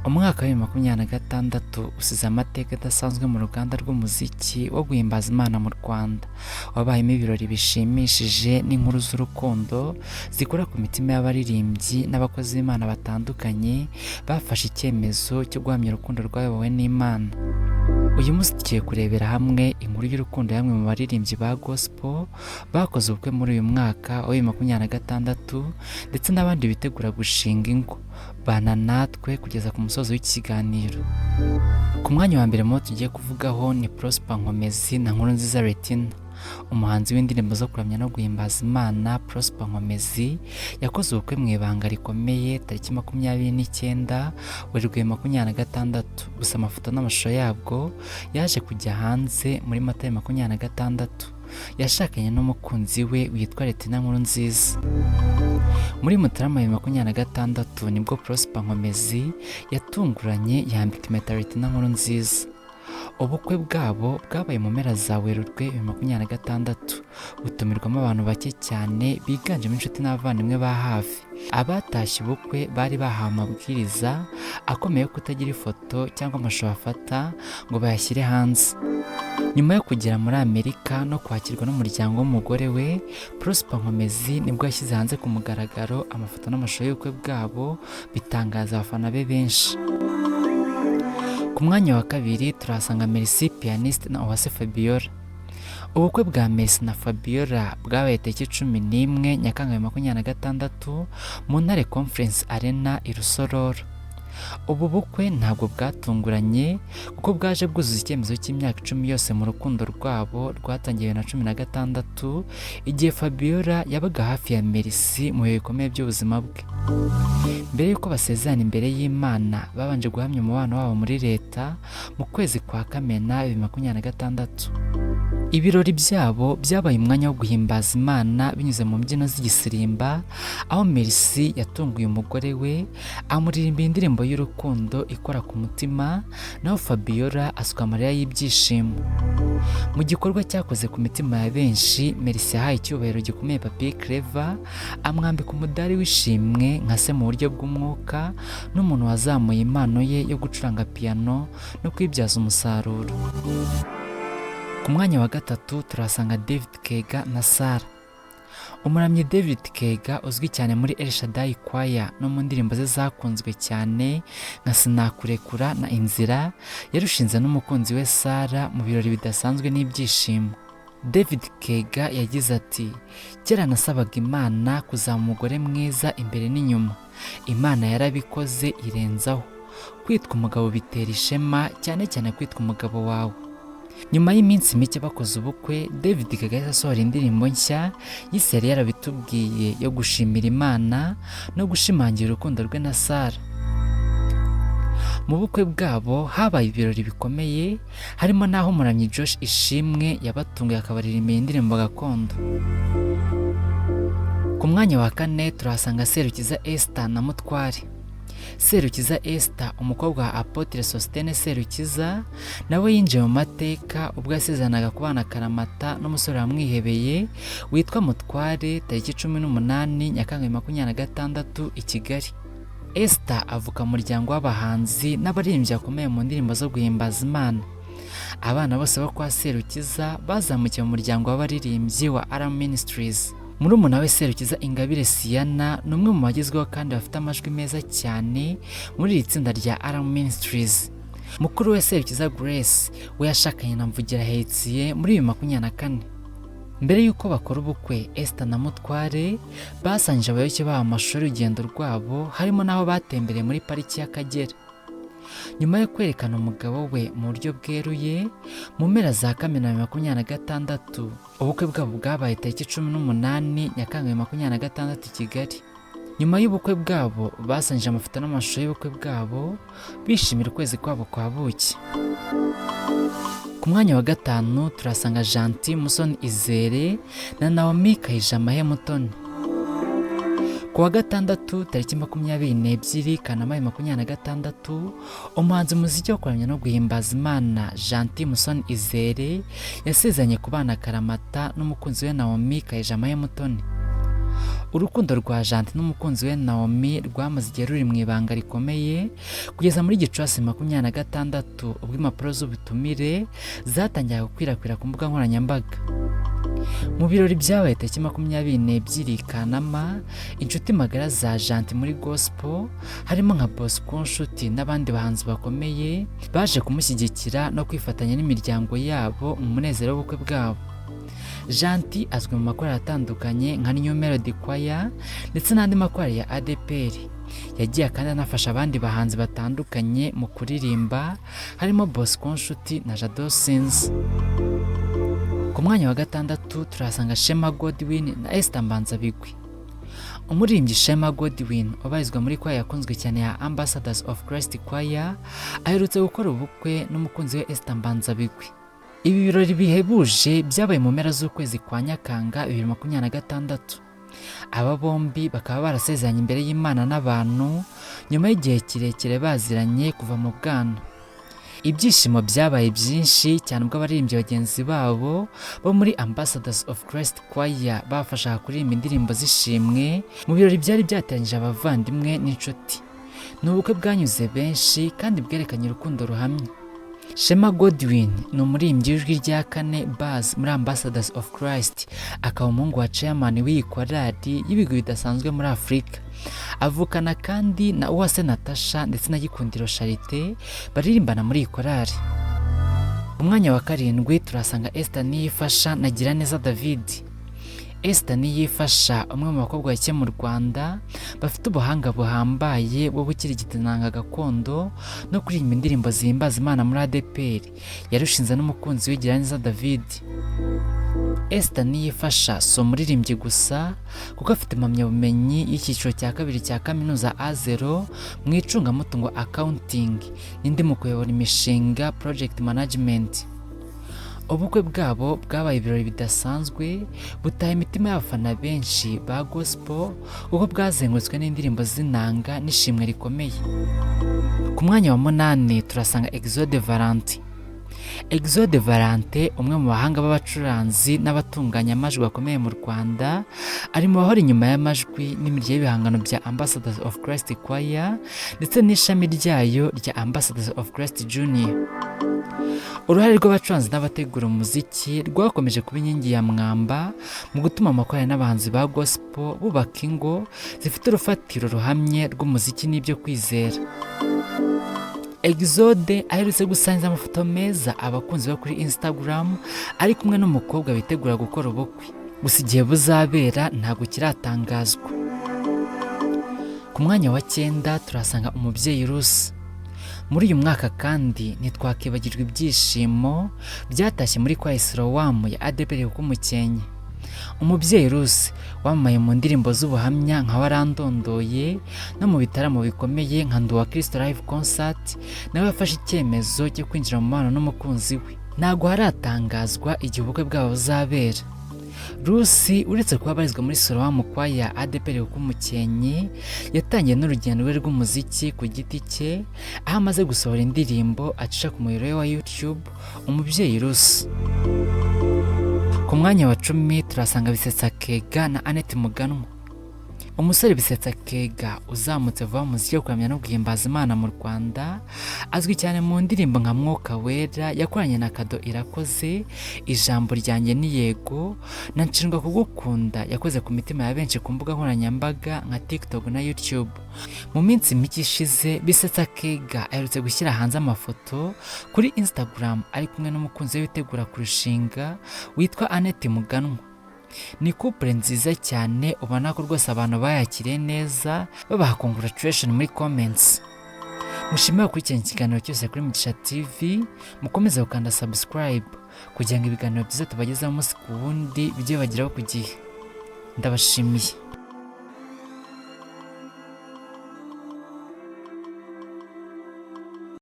Umwaka wa 2026 usize amateka adasanzwe mu ruganda rw'umuziki wo guhimbaza Imana mu Rwanda. Wabayemo ibirori bishimishije n'inkuru z'urukundo zikora ku mitima y'abaririmbyi n'abakozi b'Imana batandukanye bafashe icyemezo cyo guhamya urukundo rwayobowe n'Imana. Uyu munsi tugiye kurebera hamwe inkuru y'urukundo y'amwe mu baririmbyi ba gospel bakoze ubukwe muri uyu mwaka wa 2026 ndetse n'abandi bitegura gushinga ingo. Bana natwe kugeza ku musozo w'ikiganiro. Ku mwanya wa mbere mo tugiye kuvugaho ni Nkomezi na Nkurunziza Retina. Umuhanzi w'indirimbo zo kuramya no guhimbaza Imana Nkomezi yakoze ubukwe mu ibanga rikomeye tariki 29 Werurwe 2026. Gusa amafoto n'amashusho yabwo yaje kujya hanze muri Mata 2026. Yashakanye n'umukunzi we witwa Retina Nkurunziza. Muri Mutarama 2026 nibwo Nkomezi yatunguranye yambika impeta Retina Nkurunziza. Ubukwe bwabo bwabaye mu mpera za Werurwe 2026, butumirwamo abantu bake cyane biganjemo inshuti n'abavandimwe ba hafi. Abatashye ubukwe bari bahawe amabwiriza akomeye yo kutagira ifoto cyangwa amashusho bafata ngo bayashyire hanze. Nyuma yo kugera muri Amerika no kwakirwa n'umuryango w'umugore we, Nkomezi nibwo yashyize hanze ku mugaragaro amafoto n'amashusho y'ubukwe bwabo, bitangaza abafana be benshi. Ku mwanya wa kabiri turahasanga Merci, Pianist na Uwase Fabiola. Ubukwe bwa Merci na Fabiola bwabaye tariki 11 Nyakanga 2026 mu Ntare Conference Arena i Rusororo. Ubu bukwe ntabwo bwatunguranye kuko bwaje bwuzuza icyemezo cy'imyaka 10 yose mu rukundo rwabo rwatangiye na 2016 igihe Fabiola yabaga hafi ya Merci mu bihe bikomeye by'ubuzima bwe. Mbere yuko basezerana imbere y'Imana babanje guhamya umubano wabo muri leta mu kwezi kwa Kamena 2026. Ibirori byabo byabaye umwanya wo guhimbaza Imana binyuze mu mbyino z'igisirimba, aho Merci yatunguye umugore we amuririmbira indirimbo y'urukundo ikora ku mutima, naho Fabiola asuka amarira y'ibyishimo. Mu gikorwa cyakoze ku mitima ya benshi, Merci yahaye icyubahiro gikomeye Papi Clever, amwambika umudari w'ishimwe nka se mu buryo bw'umwuka n'umuntu wazamuye impano ye yo gucuranga piano no kwibyaza umusaruro. Ku mwanya wa gatatu turasanga Kega na Sara. Umuramyi Kega uzwi cyane muri El Shaddai Choir no mu ndirimbo ze zakunzwe cyane nka Sinakurekura na Inzira, yarushinze n'umukunzi we Sara mu birori bidasanzwe n'ibyishimo. Kega yagize ati, kera nasabaga Imana kuzaba umugore mwiza imbere n'inyuma. Imana yarabikoze irenzaho. Kwitwa umugabo bitera ishema, cyane cyane kwitwa umugabo wawe. Nyuma y'iminsi mike bakoze ubukwe, Kega yahise asohora indirimbo nshya yise yari yarabitubwiye yo gushimira Imana no gushimangira urukundo rwe na Sara. Mu bukwe bwabo habaye ibirori bikomeye, harimo n'aho umuramyi Josh Ishimwe yabatunguye akabaririmbira indirimbo gakondo. Ku mwanya wa kane turahasanga Serukiza Esther na Mutware. Serukiza Esther, umukobwa wa Apotre Sostene Serukiza, nawe yinjiye mu mateka ubwo yasezeranaga kubana karamata n'umusore wamwihebeye witwa Mutware tariki 18 Nyakanga 2026 i Kigali. Esther avuka mu muryango w'abahanzi n'abaririmbyi bakomeye mu ndirimbo zo guhimbaza Imana. Abana bose bo kwa Serukiza bazamukiye mu muryango w'abaririmbyi wa Alarm Ministries. Murumuna we Serukiza Ingabire Siana ni umwe mu bagezweho kandi bafite amajwi meza cyane muri iri tsinda rya Alarm Ministries. Mukuru we Serukiza Grace we yashakanye na Mvugirahetsiye muri 2024. Mbere yuko bakora ubukwe, Esther na Mutware basangije abayoboke babo amashusho y'urugendo rwabo, harimo n'aho batembereye muri pariki y'Akagera. Nyuma yo kwerekana umugabo we mu buryo bweruye, mu mpera za Kamena 2026 ubukwe bwabo bwabaye tariki 18 Nyakanga 2026 i Kigali. Nyuma y'ubukwe bwabo basangije amafoto n'amashusho y'ubukwe bwabo bishimira ukwezi kwabo kwa buki. Ku mwanya wa gatanu turasanga Gentil, Musoni, Izere na Naomie Kayijamahe Mutoni. Ku wa gatandatu tariki 22 Kanama 2026 umuhanzi muziki wo kuramya no guhimbaza Imana Gentil, Musoni, Izere yasezeranye kubana karamata n'umukunzi we Naomie Kayijamahe Mutoni. urukundo rwa Gentil n'umukunzi we Naomie rwamaze igihe ruri mu ibanga rikomeye kugeza muri Gicurasi 26 ubwo impapuro z'ubutumire zatangiye gukwirakwira ku mbuga nkoranyambaga. Mu birori byabaye tariki 22 Kanama, inshuti magara za Gentil muri gospel harimo nka Bosco Nshuti n'abandi bahanzi bakomeye baje kumushyigikira no kwifatanya n'imiryango yabo mu munezero w'ubukwe bwabo. Gentil azwi mu makorali atandukanye nka New Melody Choir ndetse n'andi makorali ya ADPR. Yagiye kandi anafasha abandi bahanzi batandukanye mu kuririmba harimo Bosco Nshuti na Jado Sins. Ku mwanya wa gatandatu turasanga Shema Godwin na Esther Mbanzabigwi. Umuririmbyi Shema Godwin ubarizwa muri choir yakunzwe cyane ya Ambassadors of Christ Choir aherutse gukora ubukwe n'umukunzi we Esther Mbanzabigwi. Ibi birori bihebuje byabaye mu mpera z'ukwezi kwa Nyakanga 2026. Aba bombi bakaba barasezeranye imbere y'Imana n'abantu nyuma y'igihe kirekire baziranye kuva mu bwana. Ibyishimo byabaye byinshi cyane ubwo abaririmbyi bagenzi babo bo muri Ambassadors of Christ Choir bafashaga kuririmba indirimbo z'ishimwe mu birori byari byateranyije abavandimwe n'inshuti. Ni ubukwe bwanyuze benshi kandi bwerekanye urukundo ruhamye. Shema Godwin ni umuririmbyi w'ijwi rya kane Buzz muri Ambassadors of Christ, akaba umuhungu wa chairman w'iyi korali y'ibigwi bidasanzwe muri Afurika. Avukana kandi na Uwase Natasha ndetse na Gikundiro Charité baririmbana muri iyi korali. Umwanya wa karindwi turasanga Esther Niyifasha na Giraneza David. Esther Niyifasha umwe mu bakobwa bake mu Rwanda bafite ubuhanga buhambaye bwo gukirigita inanga gakondo no kuririmba indirimbo zihimbaza Imana muri ADPR. Yarushinze n'umukunzi we Giraneza David. Esther Niyifasha si umuririmbyi gusa kuko afite impamyabumenyi y'icyiciro cya kabiri cya kaminuza A0 mu icungamutungo accounting n'indi mu kuyobora imishinga project management. Ubukwe bwabo bwabaye ibirori bidasanzwe butaha imitima y'abafana benshi ba gospel kuko bwazengurutswe n'indirimbo z'inanga n'ishimwe rikomeye. Ku mwanya wa 8 turasanga Exode Valentin. Exode Valentin umwe mu bahanga b'abacuranzi n'abatunganya amajwi bakomeye mu Rwanda ari mu bahora inyuma y'amajwi n'imirya y'ibihangano bya Ambassadors of Christ Choir ndetse n'ishami ryayo rya Ambassadors of Christ Junior. Uruhare rw'abacuranzi n'abategura umuziki rwakomeje kuba inkingi ya mwamba mu gutuma amakorali n'abahanzi ba gospel bubaka ingo zifite urufatiro ruhamye rw'umuziki n'ibyo kwizera. Exode aherutse gusangiza amafoto meza abakunzi bo kuri Instagram ari kumwe n'umukobwa bitegura gukora ubukwe. Gusa igihe buzabera ntabwo kiratangazwa. Ku mwanya wa 9 turasanga umubyeyi Rusi. Muri uyu mwaka kandi ntitwakibagirwa ibyishimo byatashye muri kwa Isrowamu ya ADPR k'umukenye. Umubyeyi Rusi wamamaye mu ndirimbo z'ubuhamya nka warandondoye no mu bitaramo bikomeye nka Nduwa Kristo Live Concert, nawe yafashe icyemezo cyo kwinjira mu mubano n'umukunzi we. Ntabwo haratangazwa igihe ubukwe bwabo buzabera. Rusi uretse kuba abarizwa muri Isrowamu Choir ADPR k'umukenye yatangiye n'urugendo rwe rw'umuziki ku giti cye aho amaze gusohora indirimbo acisha ku muyoboro we wa YouTube umubyeyi Rusi. Ku mwanya wa 10 turasanga Bisetsa Kega na Annette Muganwa. Umusore Bisetsa Kega uzamutse vuba mu muziki wo kuramya no guhimbaza Imana mu Rwanda azwi cyane mu ndirimbo nka Mwuka Wera yakoranye na Kado Irakoze, Ijambo ryanjye ni Yego na Nshinjwa Kugukunda yakoze ku mitima ya benshi ku mbuga nkoranyambaga nka TikTok na YouTube. Mu minsi mike ishize Bisetsa Kega aherutse gushyira hanze amafoto kuri Instagram ari kumwe n'umukunzi we witegura kurushinga witwa Annette Muganwa. Ni couple nziza cyane ubona ko rwose abantu bayakiriye neza babaha congratulation muri comments. Mushimira gukurikirana ikiganiro cyose kuri Mugisha TV, mukomeze gukanda subscribe kugira ngo ibiganiro byiza tubagezaho umunsi ku wundi bijye bageraho ku gihe. Ndabashimiye.